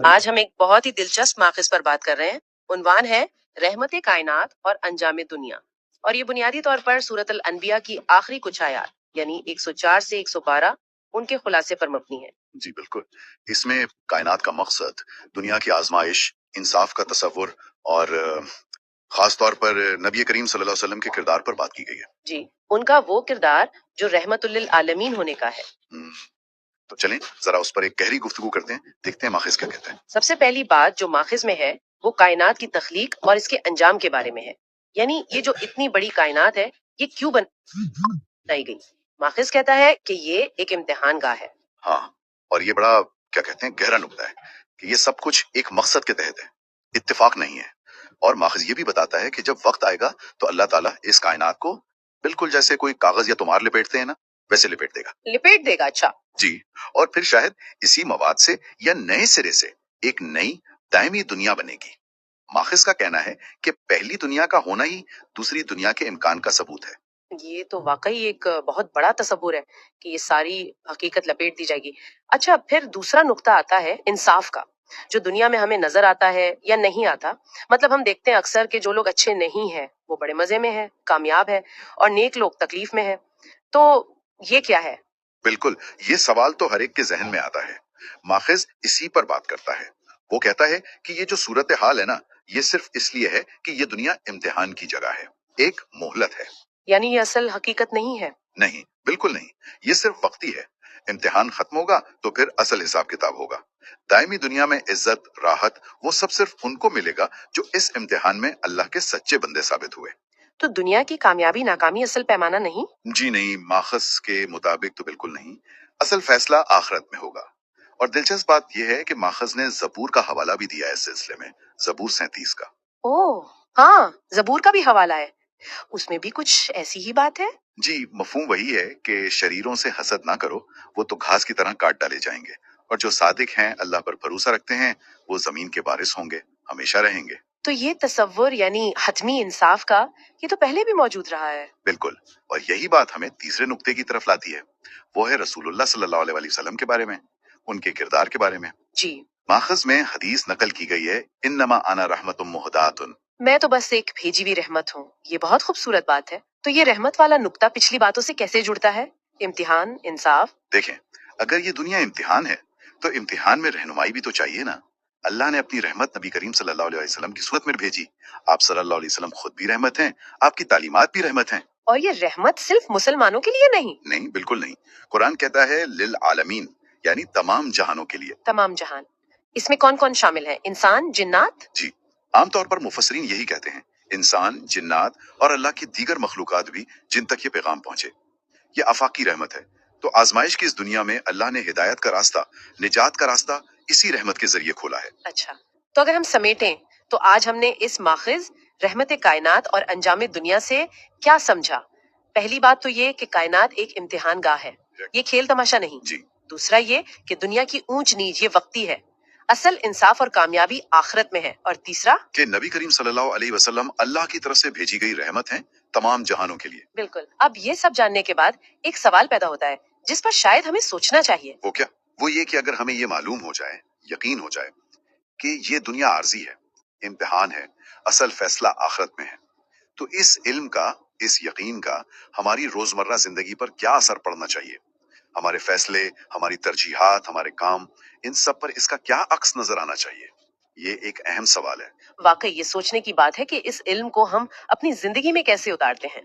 آج ہم ایک بہت ہی دلچسپ ماخذ پر بات کر رہے ہیں۔ عنوان ہے رحمت کائنات اور انجام دنیا، اور یہ بنیادی طور پر سورۃ الانبیاء کی آخری کچھ آیات یعنی 104 سے 112 ان کے خلاصے پر مبنی ہے۔ جی بالکل، اس میں کائنات کا مقصد، دنیا کی آزمائش، انصاف کا تصور اور خاص طور پر نبی کریم صلی اللہ علیہ وسلم کے کردار پر بات کی گئی ہے۔ جی، ان کا وہ کردار جو رحمت للعالمین ہونے کا ہے۔ تو چلیں ذرا اس پر ایک گہری گفتگو کرتے ہیں، دیکھتے ہیں ماخذ کیا کہتا ہے۔ سب سے پہلی بات جو ماخذ میں ہے وہ کائنات کی تخلیق اور اس کے انجام کے بارے میں ہے، یعنی یہ جو اتنی بڑی کائنات ہے یہ کیوں بنائی گئی۔ ماخذ کہتا ہے کہ یہ ایک امتحان گاہ ہے۔ ہاں، اور یہ بڑا کیا کہتے ہیں گہرا نقطہ ہے کہ یہ سب کچھ ایک مقصد کے تحت ہے، اتفاق نہیں ہے۔ اور ماخذ یہ بھی بتاتا ہے کہ جب وقت آئے گا تو اللہ تعالیٰ اس کائنات کو بالکل جیسے کوئی کاغذ یا تمار لپیٹتے ہیں نا، ویسے لپیٹ دے گا۔ لپیٹ دے گا، اچھا۔ جی، اور پھر شاید اسی مواد سے یا نئے سرے سے ایک نئی دائمی دنیا بنے گی۔ ماخذ کا کہنا ہے کہ پہلی دنیا کا ہونا ہی دوسری دنیا کے امکان کا ثبوت ہے۔ یہ تو واقعی ایک بہت بڑا تصور ہے کہ یہ ساری حقیقت لپیٹ دی جائے گی۔ اچھا، پھر دوسرا نقطہ آتا ہے انصاف کا، جو دنیا میں ہمیں نظر آتا ہے یا نہیں آتا۔ مطلب ہم دیکھتے ہیں اکثر کہ جو لوگ اچھے نہیں ہیں وہ بڑے مزے میں ہیں، کامیاب ہے، اور نیک لوگ تکلیف میں ہیں۔ تو یہ کیا ہے؟ بالکل، یہ سوال تو ہر ایک کے ذہن میں آتا ہے۔ ماخذ اسی پر بات کرتا ہے۔ وہ کہتا ہے کہ یہ جو صورتحال ہے نا، یہ صرف اس لیے ہے کہ یہ دنیا امتحان کی جگہ ہے، ایک مہلت ہے۔ یعنی یہ اصل حقیقت نہیں ہے؟ نہیں، بالکل نہیں، یہ صرف وقتی ہے۔ امتحان ختم ہوگا تو پھر اصل حساب کتاب ہوگا۔ دائمی دنیا میں عزت، راحت، وہ سب صرف ان کو ملے گا جو اس امتحان میں اللہ کے سچے بندے ثابت ہوئے۔ تو دنیا کی کامیابی ناکامی اصل پیمانہ نہیں؟ جی نہیں، ماخذ کے مطابق تو بالکل نہیں۔ اصل فیصلہ آخرت میں ہوگا۔ اور دلچسپ بات یہ ہے کہ ماخذ نے زبور کا حوالہ بھی دیا ہے اس سلسلے میں، زبور 37 کا۔ اوہ ہاں، زبور کا بھی حوالہ ہے، اس میں بھی کچھ ایسی ہی بات ہے؟ جی، مفہوم وہی ہے کہ شریروں سے حسد نہ کرو، وہ تو گھاس کی طرح کاٹ ڈالے جائیں گے، اور جو صادق ہیں، اللہ پر بھروسہ رکھتے ہیں، وہ زمین کے وارث ہوں گے، ہمیشہ رہیں گے۔ تو یہ تصور یعنی حتمی انصاف کا، یہ تو پہلے بھی موجود رہا ہے۔ بالکل، اور یہی بات ہمیں تیسرے نقطے کی طرف لاتی ہے، وہ ہے رسول اللہ صلی اللہ علیہ وسلم کے بارے میں، ان کے کردار کے بارے میں۔ جی، ماخذ میں حدیث نقل کی گئی ہے، انما انا رحمت مہدات۔ میں تو بس ایک بھیجی ہوئی رحمت ہوں۔ یہ بہت خوبصورت بات ہے۔ تو یہ رحمت والا نقطہ پچھلی باتوں سے کیسے جڑتا ہے؟ امتحان، انصاف۔ دیکھیں، اگر یہ دنیا امتحان ہے تو امتحان میں رہنمائی بھی تو چاہیے نا۔ اللہ نے اپنی رحمت نبی کریم صلی اللہ علیہ وسلم کی صورت میں بھیجی۔ آپ صلی اللہ علیہ وسلم خود بھی رحمت ہیں، آپ کی تعلیمات بھی رحمت ہیں۔ اور یہ رحمت صرف مسلمانوں کے لیے نہیں؟ نہیں، بالکل نہیں۔ قرآن کہتا ہے للعالمین، یعنی تمام جہانوں کے لیے۔ تمام جہان، اس میں کون کون شامل ہے؟ انسان، جنات؟ جی، عام طور پر مفسرین یہی کہتے ہیں، انسان، جنات اور اللہ کی دیگر مخلوقات بھی جن تک یہ پیغام پہنچے۔ یہ آفاقی رحمت ہے۔ تو آزمائش کی اس دنیا میں اللہ نے ہدایت کا راستہ، نجات کا راستہ اسی رحمت کے ذریعے کھولا ہے۔ اچھا، تو اگر ہم سمیٹیں تو آج ہم نے اس ماخذ رحمت کائنات اور انجام دنیا سے کیا سمجھا؟ پہلی بات تو یہ کہ کائنات ایک امتحان گاہ ہے، یہ کھیل تماشا نہیں۔ جی، دوسرا یہ کہ دنیا کی اونچ نیچ یہ وقتی ہے، اصل انصاف اور کامیابی آخرت میں ہے۔ اور تیسرا کہ نبی کریم صلی اللہ علیہ وسلم اللہ کی طرف سے بھیجی گئی رحمت ہیں تمام جہانوں کے لیے۔ بالکل۔ اب یہ سب جاننے کے بعد ایک سوال پیدا ہوتا ہے جس پر شاید ہمیں سوچنا چاہیے۔ وہ کیا؟ وہ یہ کہ اگر ہمیں یہ معلوم ہو جائے، یقین ہو جائے کہ یہ دنیا عارضی ہے، امتحان ہے، اصل فیصلہ آخرت میں ہے، تو اس علم کا، اس یقین کا ہماری روزمرہ زندگی پر کیا اثر پڑنا چاہیے؟ ہمارے فیصلے، ہماری ترجیحات، ہمارے کام، ان سب پر اس کا کیا عکس نظر آنا چاہیے؟ یہ ایک اہم سوال ہے۔ واقعی یہ سوچنے کی بات ہے کہ اس علم کو ہم اپنی زندگی میں کیسے اتارتے ہیں۔